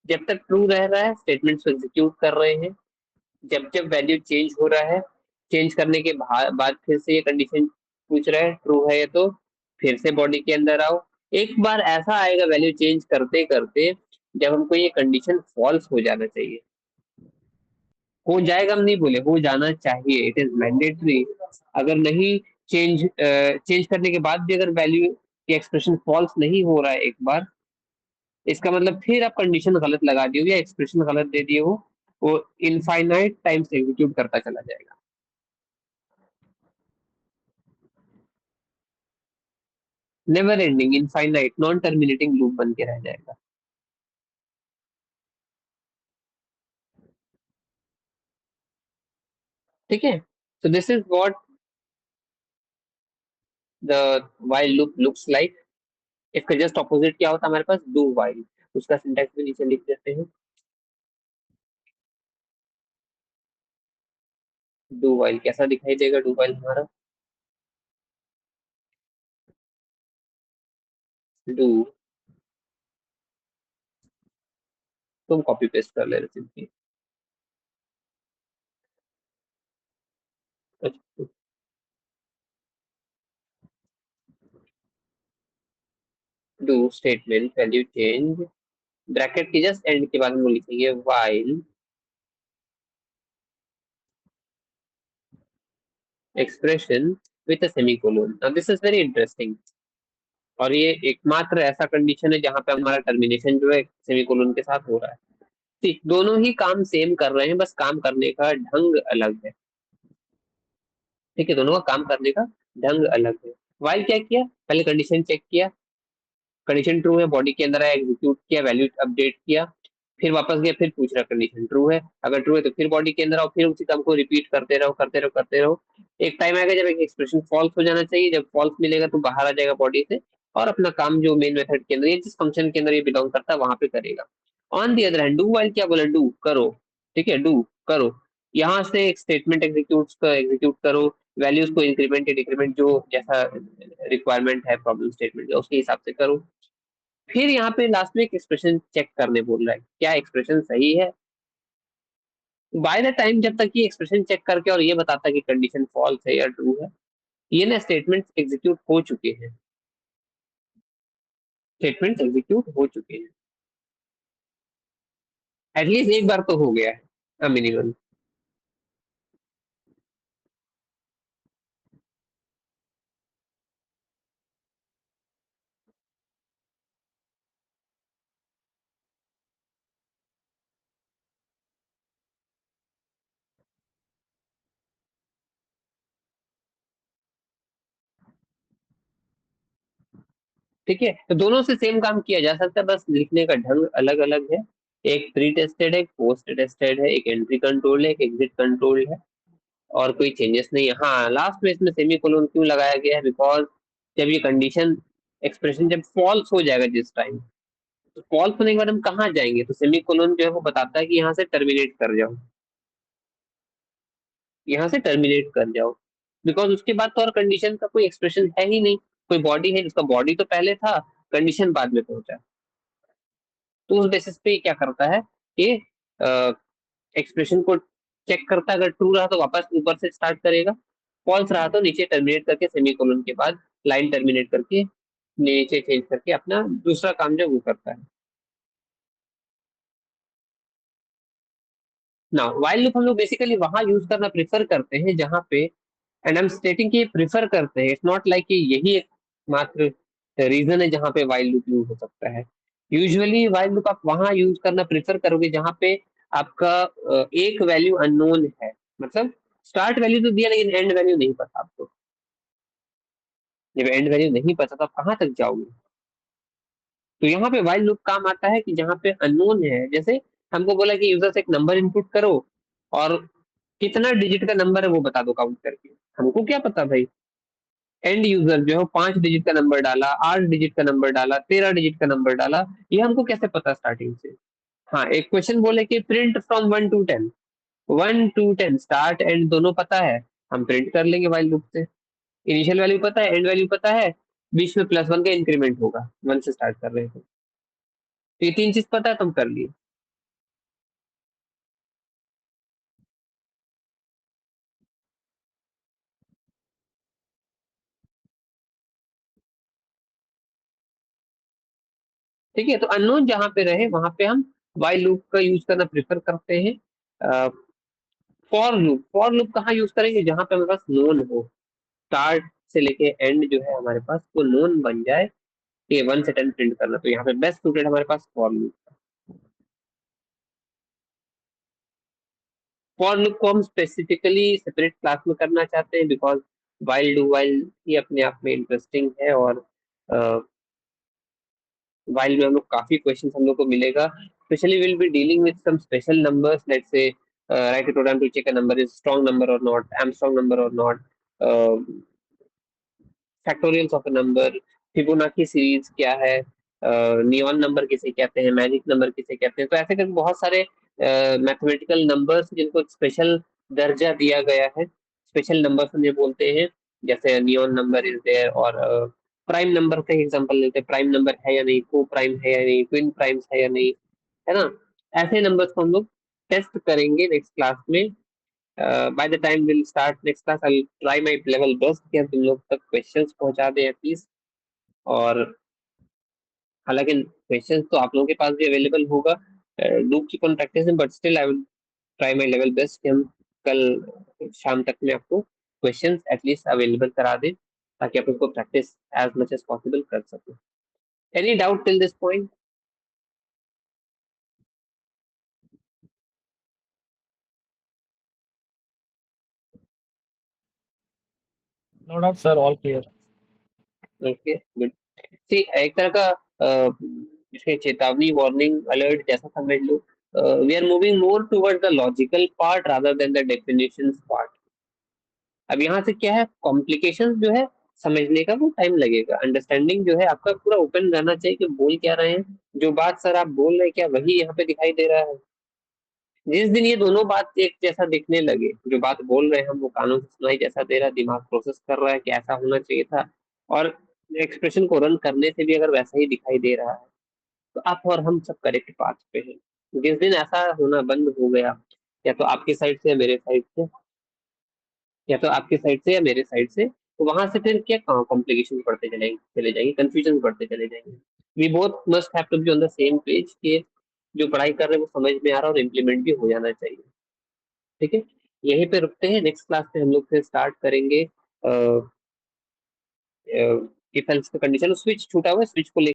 जब तक ट्रू रह रहा है स्टेटमेंट्स को एग्जीक्यूट कर रहे हैं, जब जब वैल्यू चेंज हो रहा है, चेंज करने के बाद फिर से ये कंडीशन पूछ रहा है ट्रू है ये, तो फिर से बॉडी के अंदर आओ। एक बार ऐसा आएगा वैल्यू चेंज करते करते जब हमको ये कंडीशन फॉल्स हो जाना चाहिए। हो जाएगा हम नहीं बोले, हो जाना चाहिए, इट इज मैंडेटरी। अगर नहीं, चेंज करने के बाद भी अगर वैल्यू की एक्सप्रेशन फॉल्स नहीं हो रहा है एक बार, इसका मतलब फिर आप कंडीशन गलत लगा दिए हो या एक्सप्रेशन गलत दे दिए हो, वो इनफाइनाइट टाइम से एग्जीक्यूट करता चला जाएगा। Never ending, infinite, non terminating loop बन के रह जाएगा। ठीक है, so this is what the while loop looks like. इसका जस्ट ऑपोजिट क्या होता है हमारे पास, डू वाइल। उसका सिंटैक्स भी नीचे लिख देते हैं। डू वाइल कैसा दिखाई देगा, डू वाइल हमारा, डू, तुम कॉपी पेस्ट कर ले रहे simply. Do statement value change, bracket के जस्ट एंड के बाद हम लिखेंगे while expression with a semicolon. Now this is very interesting, और ये एकमात्र ऐसा कंडीशन है जहां पे हमारा टर्मिनेशन जो है सेमीकोलन के साथ हो रहा है। ठीक, दोनों ही काम सेम कर रहे हैं, बस काम करने का ढंग अलग है। ठीक है, दोनों का काम करने का ढंग अलग है। वाइल क्या किया, पहले कंडीशन चेक किया, कंडीशन ट्रू है, बॉडी के अंदर आया, एग्जीक्यूट किया, वैल्यू अपडेट किया, फिर वापस गया, फिर पूछ रहा कंडीशन ट्रू है, अगर ट्रू है तो फिर बॉडी के अंदर आओ, फिर उसी काम को रिपीट करते रहो करते रहो करते रहो। एक टाइम आएगा जब एक एक्सप्रेशन फॉल्स हो जाना चाहिए, जब फॉल्स मिलेगा तो बाहर आ जाएगा बॉडी से, और अपना काम जो मेन मेथड के अंदर, ये जिस फंक्शन के अंदर ये बिलोंग करता है वहां पे करेगा। On the other hand do while क्या बोला, डू करो, ठीक है, डू करो, यहाँ से एक स्टेटमेंट एग्जीक्यूट करो, वैल्यूज को इंक्रीमेंट या डिक्रीमेंट जो जैसा रिक्वायरमेंट है प्रॉब्लम स्टेटमेंट का उसके हिसाब से करो। फिर यहाँ पे लास्ट में एक एक्सप्रेशन चेक करने बोल रहा है, क्या एक्सप्रेशन सही है। बाय द टाइम जब तक ये एक्सप्रेशन चेक करके और ये बताता है कि कंडीशन फॉल्स है या ट्रू है, ये ना स्टेटमेंट एग्जीक्यूट हो चुके हैं, स्टेटमेंट एग्जीक्यूट हो चुके हैं, एटलीस्ट एक बार तो हो गया है मिनिमम। ठीक है, तो दोनों से सेम काम किया जा सकता है, बस लिखने का ढंग अलग अलग है। एक प्री टेस्टेड है, एक पोस्ट टेस्टेड है, एक एंट्री कंट्रोल है, एक एग्जिट कंट्रोल है, और कोई चेंजेस नहीं है। हाँ, लास्ट में इसमें सेमी कोलोन क्यों लगाया गया है, बिकॉज जब ये कंडीशन एक्सप्रेशन जब फॉल्स हो जाएगा जिस टाइम, तो फॉल्स होने के बाद हम कहाँ जाएंगे, तो सेमी कोलोन जो है वो बताता है कि यहाँ से टर्मिनेट कर जाओ, यहाँ से टर्मिनेट कर जाओ, बिकॉज उसके बाद तो और कंडीशन का कोई एक्सप्रेशन है ही नहीं। कोई बॉडी है जिसका बॉडी तो पहले था, कंडीशन बाद में पहुंचा, तो उस बेसिस पे क्या करता है कि एक्सप्रेशन को चेक करता है, अगर ट्रू रहा तो वापस ऊपर से स्टार्ट करेगा, फॉल्स रहा तो नीचे टर्मिनेट करके सेमीकोलन के बाद लाइन टर्मिनेट करके नीचे चेंज करके अपना दूसरा काम जो वो करता है। ना वाइल लूप हम लोग बेसिकली वहां यूज करना प्रेफर करते हैं जहां पे, एंड आई एम स्टेटिंग कि प्रिफर करते हैं, इट्स नॉट लाइक कि यही एक मात्र रीजन है जहां पे वाइल लूप यूज हो सकता है। यूजुअली वाइल लूप आप वहां यूज करना प्रेफर करोगे जहां पे आपका एक वैल्यू अननोन है, मतलब स्टार्ट वैल्यू तो दिया लेकिन एंड वैल्यू नहीं पता आपको। जब एंड वैल्यू नहीं पता तो आप कहाँ तक जाओगे, तो यहाँ पे वाइल लूप काम आता है कि जहाँ पे अननोन है, जैसे हमको बोला कि यूजर से एक नंबर इनपुट करो और कितना डिजिट का नंबर है वो बता दो काउंट करके, हमको क्या पता भाई। एंड यूजर जो है 5 डिजिट का नंबर डाला, 8 डिजिट का नंबर डाला, 13 डिजिट का नंबर डाला, ये हमको कैसे पता स्टार्टिंग से। हाँ, एक क्वेश्चन बोले कि print from 1 to 10, 1 to 10 start and दोनों पता है, हम प्रिंट कर लेंगे वाइल लूप से। इनिशियल वैल्यू पता है, एंड वैल्यू पता है, बीच में +1 का इंक्रीमेंट होगा, 1 से स्टार्ट कर रहे हैं तो ये तीन चीज पता है, तुम कर लिए। ठीक है, तो अननोन जहां पे रहे वहां पे हम वाइल लूप का यूज करना प्रेफर करते हैं। फॉर लूप कहाँ यूज करेंगे, जहां पे हमारे पास नोन हो, स्टार्ट से लेके एंड जो है हमारे पास वो नोन बन जाए कि 1 से 10 प्रिंट करना, तो यहाँ पे बेस्ट सूटेड हमारे पास फॉर लूप। फॉर लूप को हम स्पेसिफिकली सेपरेट क्लास में करना चाहते हैं, because while do while he अपने आप में इंटरेस्टिंग है, और वाइल में हम लोग काफी क्वेश्चन हम लोग को मिलेगा, specially will be dealing with some special numbers, let's say write a program to check a number is strong number or not, Armstrong number or not, factorials of a number, Fibonacci series क्या है, neon number किसे कहते हैं, magic number किसे कहते हैं। तो ऐसे करके बहुत सारे मैथमेटिकल नंबर्स जिनको स्पेशल दर्जा दिया गया है, स्पेशल नंबर्स उन्हें बोलते हैं। जैसे नियॉन नंबर इज देयर, और प्राइम नंबर का एग्जांपल लेते हैं, प्राइम नंबर है या नहीं, को प्राइम है या नहीं, ट्विन प्राइम्स है या नहीं, है ना। ऐसे नंबर्स को हम लोग टेस्ट करेंगे नेक्स्ट क्लास में। By the time will start next class, I try my level best कि हम तुम लोग तक क्वेश्चंस पहुंचा दें एटलीस्ट। और हालांकि क्वेश्चंस तो आप लोगों के पास भी अवेलेबल होगा, do keep on practicing, but still I will try my level best कि हम कल शाम तक में आपको क्वेश्चंस एटलीस्ट अवेलेबल करा दें, ताकि आप उनको practice as much as possible कर सकें। Any doubt till this point? No doubt sir, all clear. Okay good. See एक तरह का इसके चेतावनी, वार्निंग, अलर्ट जैसा समझ लो। We are moving more toward the logical part rather than the definition part. अब यहाँ से क्या है, कॉम्प्लिकेशन जो है समझने का वो टाइम लगेगा, अंडरस्टैंडिंग जो है आपका पूरा ओपन रहना चाहिए कि बोल क्या रहे हैं, जो बात सर आप बोल रहे हैं क्या वही यहाँ पे दिखाई दे रहा है। जिस दिन ये दोनों बात एक जैसा दिखने लगे, जो बात बोल रहे हैं हम वो कानों से सुनाई जैसा दे रहा है, दिमाग प्रोसेस कर रहा है कि ऐसा होना चाहिए था, और एक्सप्रेशन को रन करने से भी अगर वैसा ही दिखाई दे रहा है, तो आप और हम सब करेक्ट पाथ पे हैं। जिस दिन ऐसा होना बंद हो गया, या तो आपकी साइड से या मेरे साइड से, या तो आपकी साइड से या मेरे साइड से, तो वहां से फिर क्या कॉम्प्लिकेशन बढ़ते चले जाएंगे, कंफ्यूजन बढ़ते चले जाएंगे। We both must have to be on the same page कि जो पढ़ाई कर रहे हैं वो समझ में आ रहा है और इम्प्लीमेंट भी हो जाना चाहिए। ठीक है, यहीं पे रुकते हैं, नेक्स्ट क्लास में हम लोग फिर स्टार्ट करेंगे इफ एल्स का कंडीशन। स्विच छूटा हुआ है, स्विच को लेकर